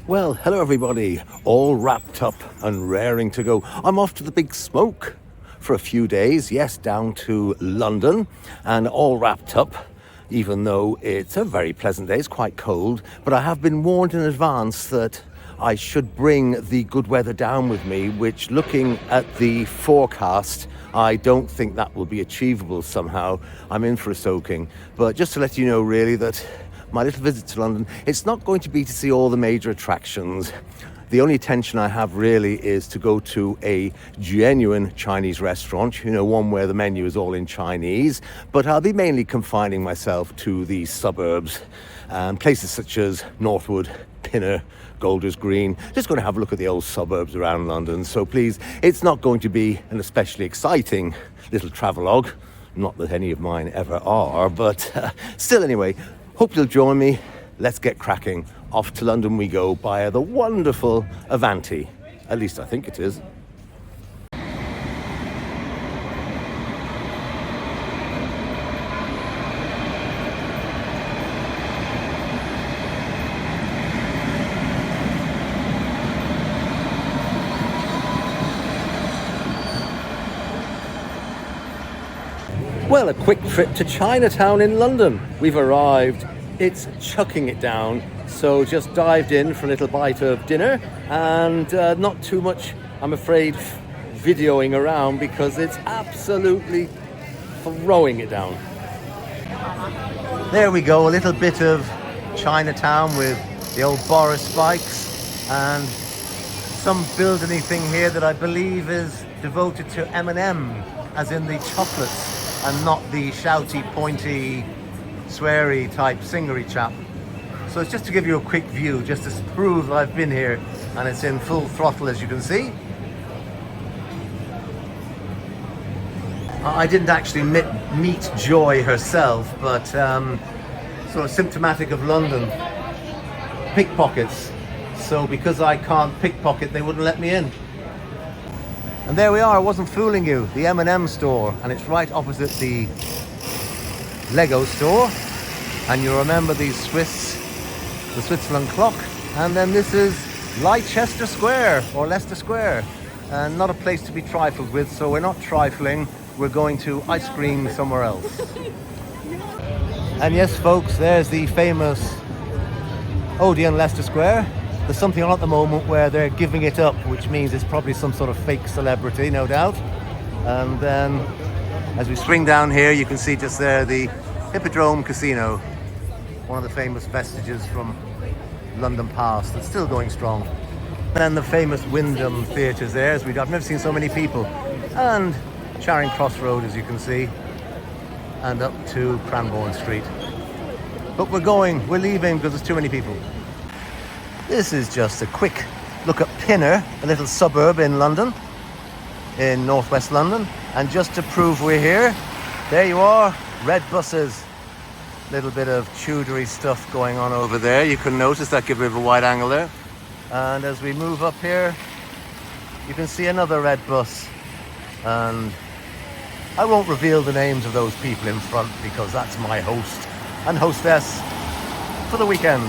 Well, hello everybody, all wrapped up and raring to go. I'm off to the big smoke for a few days, yes, down to London, and all wrapped up, even though it's a very pleasant day, it's quite cold, but I have been warned in advance that I should bring the good weather down with me, which, looking at the forecast, I don't think that will be achievable somehow. I'm in for a soaking, but just to let you know really that my little visit to London, it's not going to be to see all the major attractions. The only intention I have really is to go to a genuine Chinese restaurant, you know, one where the menu is all in Chinese, but I'll be mainly confining myself to the suburbs, places such as Northwood, Pinner, Golders Green. Just going to have a look at the old suburbs around London. So please, it's not going to be an especially exciting little travelogue, not that any of mine ever are, but still anyway, hope you'll join me. Let's get cracking. Off to London we go via the wonderful Avanti. At least I think it is. Well, a quick trip to Chinatown in London. We've arrived. It's chucking it down, so just dived in for a little bite of dinner and not too much, I'm afraid, videoing around because it's absolutely throwing it down. There we go, a little bit of Chinatown with the old Boris spikes and some building thing here that I believe is devoted to M&M, as in the chocolates, and not the shouty, pointy, sweary type singery chap. So it's just to give you a quick view, just to prove that I've been here, and it's in full throttle, as you can see. I didn't actually meet Joy herself, but sort of symptomatic of London, pickpockets. So because I can't pickpocket, they wouldn't let me in. And there we are, I wasn't fooling you, the M&M store, and it's right opposite the Lego store. And you remember the Switzerland clock. And then this is Leicester Square, or Leicester Square. And not a place to be trifled with, so we're not trifling, we're going to ice cream somewhere else. And yes, folks, there's the famous Odeon Leicester Square. There's something on at the moment where they're giving it up, which means it's probably some sort of fake celebrity, no doubt. And then as we swing down here, you can see just there the Hippodrome Casino, one of the famous vestiges from London past that's still going strong. And then the famous Wyndham Theatres there, I've never seen so many people. And Charing Cross Road, as you can see, and up to Cranbourne Street. But we're leaving because there's too many people. This is just a quick look at Pinner, a little suburb in London, in northwest London. And just to prove we're here, there you are, red buses. Little bit of Tudory stuff going on over there. You can notice that, give a bit of a wide angle there. And as we move up here, you can see another red bus. And I won't reveal the names of those people in front because that's my host and hostess for the weekend.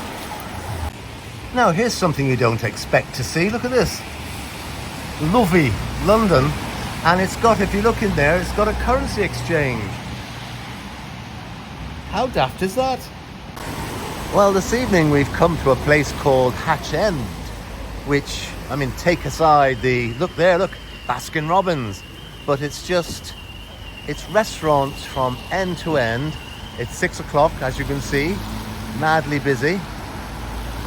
Now here's something you don't expect to see. Look at this. Lovely London. And it's got, if you look in there, it's got a currency exchange. How daft is that? Well, this evening we've come to a place called Hatch End, which, I mean, take aside the, look there, look, Baskin Robbins. But it's restaurants from end to end. It's 6 o'clock, as you can see, madly busy.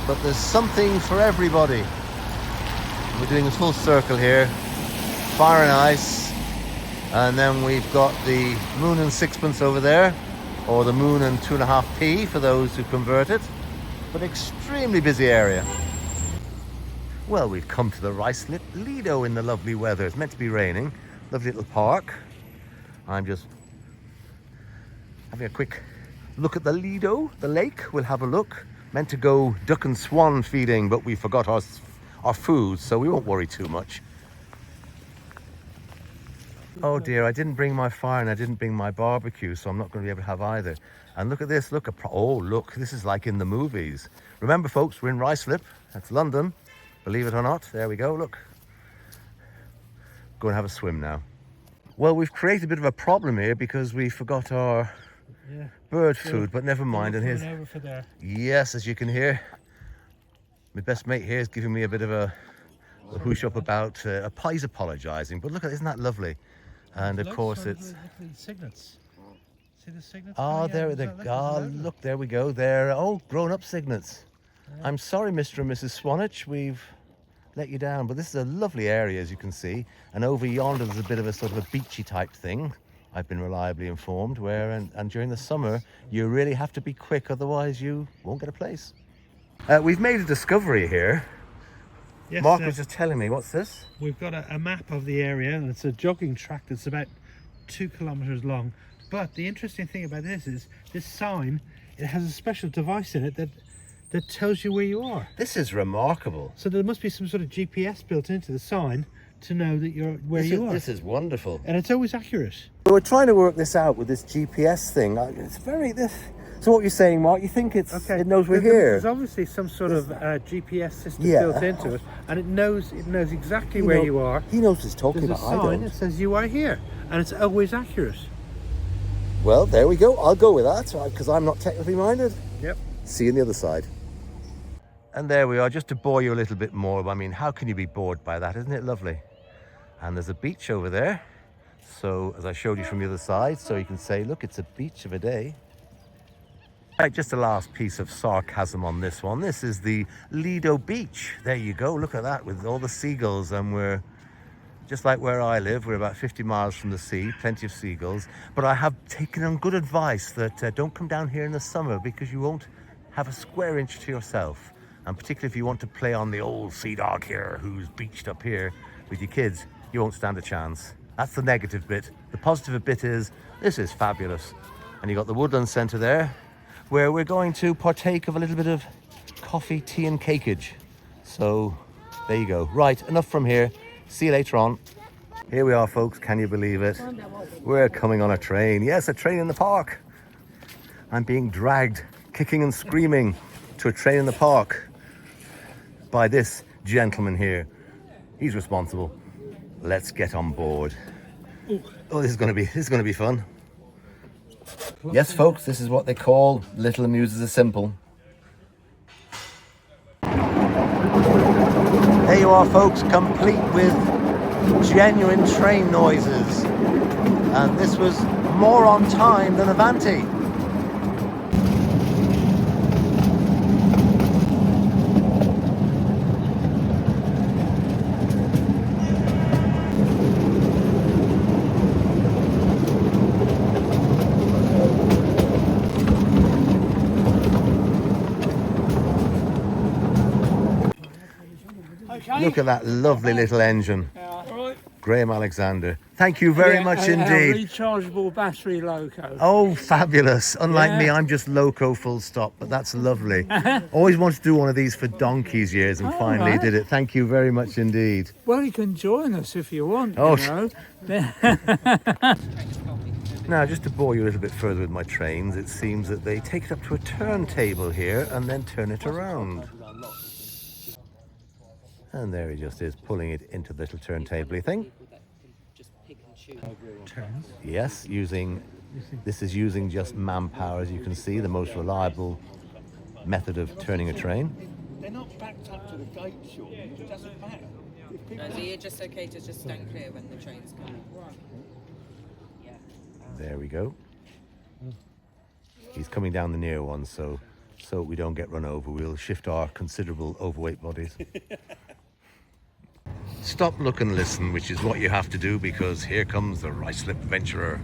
But there's something for everybody. We're doing a full circle here. Fire and ice. And then we've got the Moon and Sixpence over there, or the Moon and 2.5p for those who convert it. But extremely busy area. Well, we've come to the rice-lit Lido in the lovely weather. It's meant to be raining. Lovely little park. I'm just having a quick look at the Lido, the lake. We'll have a look. Meant to go duck and swan feeding, but we forgot our food, so we won't worry too much. Oh dear, I didn't bring my fire and I didn't bring my barbecue, so I'm not going to be able to have either. And look at this, look, oh look, this is like in the movies. Remember folks, we're in Ruislip, that's London, believe it or not. There we go, look. Go and have a swim now. Well, we've created a bit of a problem here because we forgot our bird food, but never mind. And here's, over for there. yes, as you can hear, my best mate here is giving me a bit of a whoosh up about he's apologising, but look at, isn't that lovely? And of course it's Look at the cygnets. See the cygnets? oh, there they go. Look, there we go. They're grown-up cygnets. Yeah. I'm sorry, Mr. and Mrs. Swanage, we've let you down, but this is a lovely area, as you can see. And over yonder there's a bit of a sort of a beachy type thing, I've been reliably informed, where and during the summer you really have to be quick, otherwise you won't get a place. We've made a discovery here. Yes, Mark was just telling me, what's this? We've got a map of the area, and it's a jogging track that's about 2 kilometers long. But the interesting thing about this is this sign, it has a special device in it that tells you where you are. This is remarkable. So there must be some sort of GPS built into the sign to know that you're where you are. This is wonderful. And it's always accurate. We're trying to work this out with this GPS thing. It's very So what you're saying, Mark, you think it knows we're here? There's obviously some sort of GPS system built into it, and it knows exactly where you are. He knows what he's talking about. There's a sign that says you are here, and it's always accurate. Well, there we go. I'll go with that because I'm not technically minded. Yep. See you on the other side. And there we are, just to bore you a little bit more. I mean, how can you be bored by that? Isn't it lovely? And there's a beach over there. So as I showed you from the other side, so you can say, look, it's a beach of a day. Right, just a last piece of sarcasm on this one. This is the Lido Beach. There you go. Look at that with all the seagulls. And we're just like where I live. We're about 50 miles from the sea, plenty of seagulls. But I have taken on good advice that don't come down here in the summer because you won't have a square inch to yourself. And particularly if you want to play on the old sea dog here who's beached up here with your kids, you won't stand a chance. That's the negative bit. The positive bit is this is fabulous. And you've got the Woodland Centre there, where we're going to partake of a little bit of coffee, tea and cakeage. So there you go. Right, enough from here. See you later on. Here we are, folks. Can you believe it? We're coming on a train. Yes, a train in the park. I'm being dragged, kicking and screaming, to a train in the park by this gentleman here. He's responsible. Let's get on board. Oh, this is going to be fun. Yes, folks, this is what they call Little Amuses are Simple. There you are, folks, complete with genuine train noises. And this was more on time than Avanti. Look at that lovely little engine. Graham Alexander. Thank you very much indeed. Rechargeable battery loco. Oh, fabulous. Unlike me, I'm just loco full stop, but that's lovely. Always wanted to do one of these for donkey's years and finally did it. Thank you very much indeed. Well, you can join us if you want, oh. You know. Now, just to bore you a little bit further with my trains, it seems that they take it up to a turntable here and then turn it around. And there he just is, pulling it into the little turntable-y thing. Yes, this is using just manpower, as you can see, the most reliable method of turning a train. They're not backed up to the gate, Sean. It doesn't matter. So you're just okay to just stand clear when the trains come? Yeah. There we go. He's coming down the near one, so we don't get run over. We'll shift our considerable overweight bodies. Stop, look and listen, which is what you have to do, because here comes the Ruislip Venturer.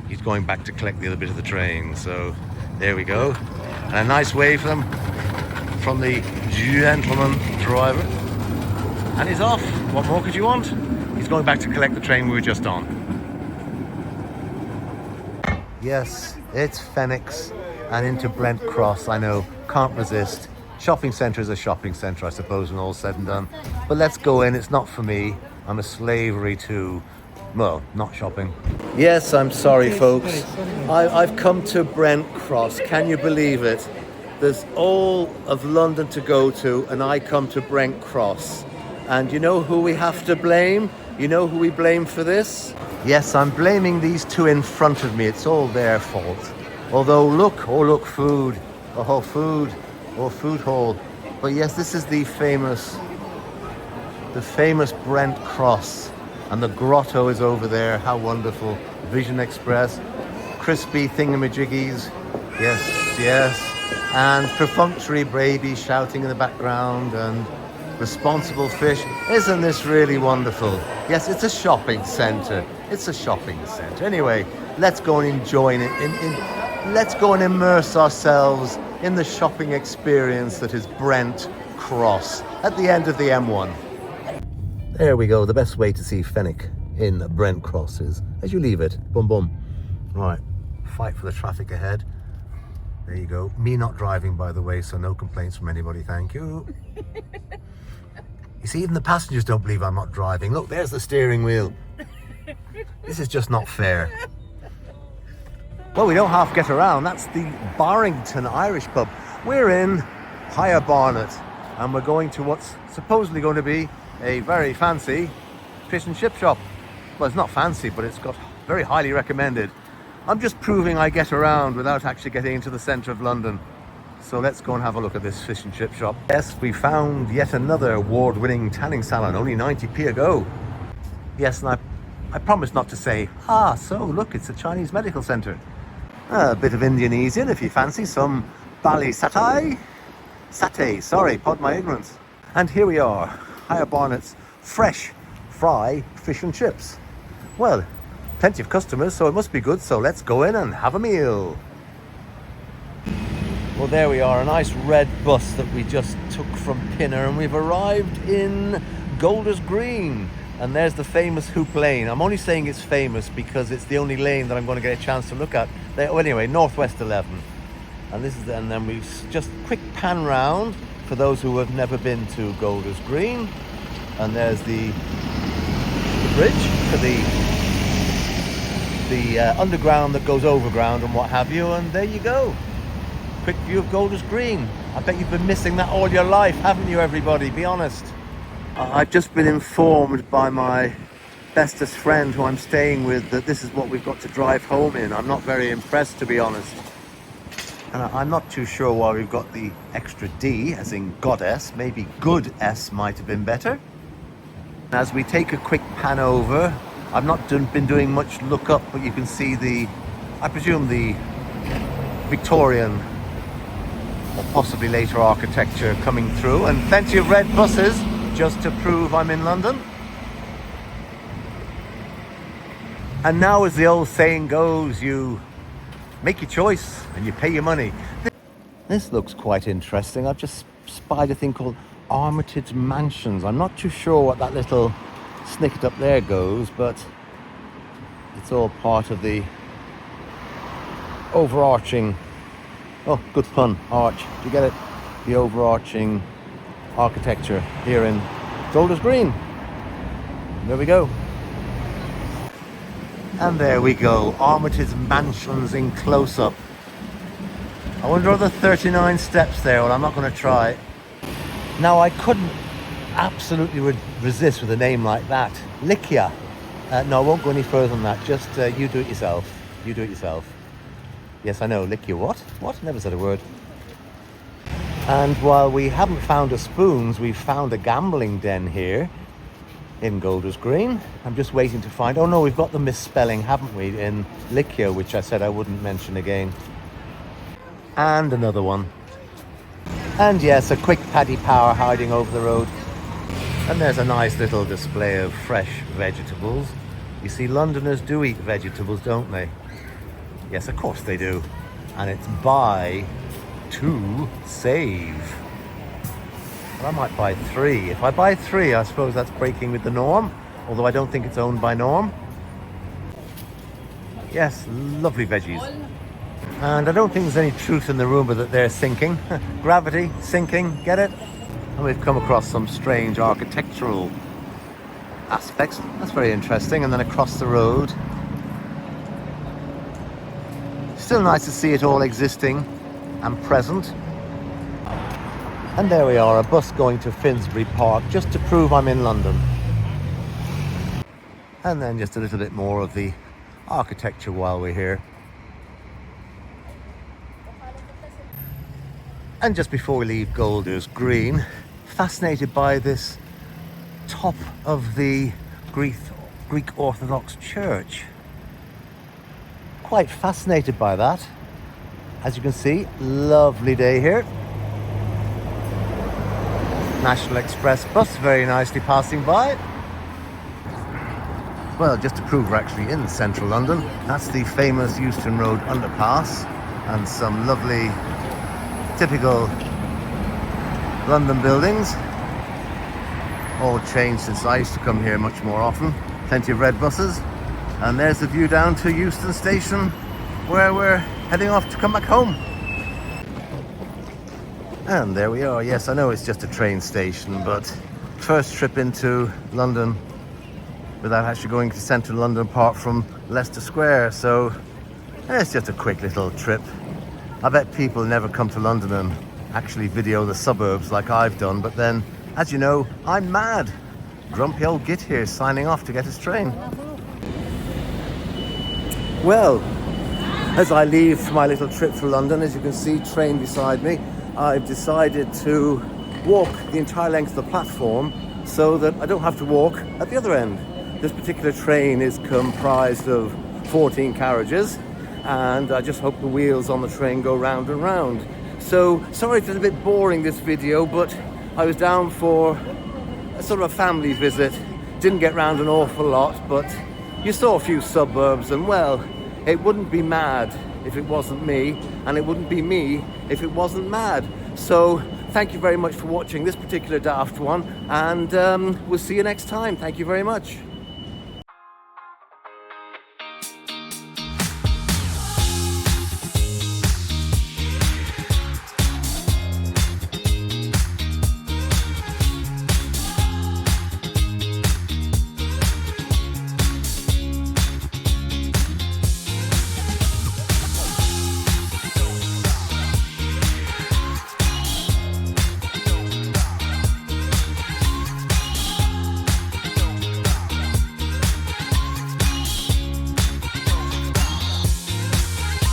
He's going back to collect the other bit of the train, so there we go. And a nice wave from the gentleman driver. And he's off. What more could you want? He's going back to collect the train we were just on. Yes, it's Phoenix and into Brent Cross. I know, can't resist. Shopping centre is a shopping centre, I suppose, when all's said and done. But let's go in. It's not for me. I'm a slavery to Well, not shopping. Yes, I'm sorry, folks. I've come to Brent Cross. Can you believe it? There's all of London to go to, and I come to Brent Cross. And you know who we have to blame? You know who we blame for this? Yes, I'm blaming these two in front of me. It's all their fault. Although, look, oh look, food. Oh, food. Oh, food hall. But yes, this is the famous Brent Cross. And the grotto is over there. How wonderful. Vision Express. Crispy thingamajiggies. Yes, yes. And perfunctory babies shouting in the background and responsible fish. Isn't this really wonderful? Yes, it's a shopping centre. It's a shopping centre. Anyway, let's go and enjoy it. Let's go and immerse ourselves in the shopping experience that is Brent Cross at the end of the M1. There we go. The best way to see Fenwick in Brent Cross is as you leave it. Boom, boom. Right. Fight for the traffic ahead. There you go. Me not driving, by the way, so no complaints from anybody. Thank you. You see, even the passengers don't believe I'm not driving. Look, there's the steering wheel. This is just not fair. Well, we don't half get around. That's the Barrington Irish pub. We're in Higher Barnet, and we're going to what's supposedly going to be a very fancy fish and chip shop. Well, it's not fancy, but it's got very highly recommended. I'm just proving I get around without actually getting into the centre of London. So let's go and have a look at this fish and chip shop. Yes, we found yet another award-winning tanning salon, only 90p a go. Yes, and I promised not to say, so look, it's a Chinese medical centre. A bit of Indonesian if you fancy some bali satay. Sorry, pardon my ignorance. And here we are, Higher Barnet's fresh fry fish and chips. Well, plenty of customers, so it must be good, so let's go in and have a meal. Well, there we are, a nice red bus that we just took from Pinner, and we've arrived in Golders Green. And there's the famous Hoop Lane. I'm only saying it's famous because it's the only lane that I'm going to get a chance to look at. Well, anyway, Northwest 11. And this is, and then we just quick pan round for those who have never been to Golders Green. And there's the bridge for the underground that goes overground and what have you. And there you go. Quick view of Golders Green. I bet you've been missing that all your life, haven't you, everybody? Be honest. I've just been informed by my bestest friend who I'm staying with that this is what we've got to drive home in. I'm not very impressed, to be honest. And I'm not too sure why we've got the extra D, as in goddess. Maybe good S might have been better. As we take a quick pan over, I've not been doing much look up, but you can see I presume the Victorian or possibly later architecture coming through, and plenty of red buses just to prove I'm in London. And now, as the old saying goes, you make your choice and you pay your money. This looks quite interesting. I've just spied a thing called Armitage Mansions. I'm not too sure what that little snicket up there goes, but it's all part of the overarching, oh, good pun, arch. Do you get it? The overarching architecture here in Golders Green. There we go. And there we go, Armitage Mansions in close-up. I wonder are there 39 steps there? Well, I'm not going to try. Now, I couldn't absolutely resist with a name like that. Likia. No, I won't go any further than that. Just you do it yourself. You do it yourself. Yes, I know. Likia what? What? Never said a word. And while we haven't found a spoons, we've found a gambling den here in Golders Green. I'm just waiting to find... Oh no, we've got the misspelling, haven't we, in Likia, which I said I wouldn't mention again. And another one. And yes, a quick Paddy Power hiding over the road. And there's a nice little display of fresh vegetables. You see, Londoners do eat vegetables, don't they? Yes, of course they do. And it's buy to save. Well, I might buy 3. If I buy 3, I suppose that's breaking with the norm, although I don't think it's owned by Norm. Yes, lovely veggies. And I don't think there's any truth in the rumour that they're sinking. Gravity, sinking, get it? And we've come across some strange architectural aspects. That's very interesting. And then across the road, still nice to see it all existing and present. And there we are, a bus going to Finsbury Park, just to prove I'm in London. And then just a little bit more of the architecture while we're here. And just before we leave Golders Green, fascinated by this top of the Greek Orthodox Church. Quite fascinated by that. As you can see, lovely day here. National Express bus very nicely passing by. Well, just to prove we're actually in central London, that's the famous Euston Road underpass and some lovely typical London buildings. All changed since I used to come here much more often. Plenty of red buses. And there's the view down to Euston Station, where we're heading off to come back home. And there we are. Yes, I know it's just a train station, but first trip into London without actually going to central London apart from Leicester Square. So it's just a quick little trip. I bet people never come to London and actually video the suburbs like I've done, but then, as you know, I'm mad. Grumpy old git here signing off to get his train. Well, as I leave for my little trip through London, as you can see, train beside me, I've decided to walk the entire length of the platform so that I don't have to walk at the other end. This particular train is comprised of 14 carriages, and I just hope the wheels on the train go round and round. So, sorry if it's a bit boring, this video, but I was down for a sort of a family visit. Didn't get round an awful lot, but you saw a few suburbs, and well, it wouldn't be mad if it wasn't me, and it wouldn't be me if it wasn't mad. So, thank you very much for watching this particular daft one, and we'll see you next time. Thank you very much.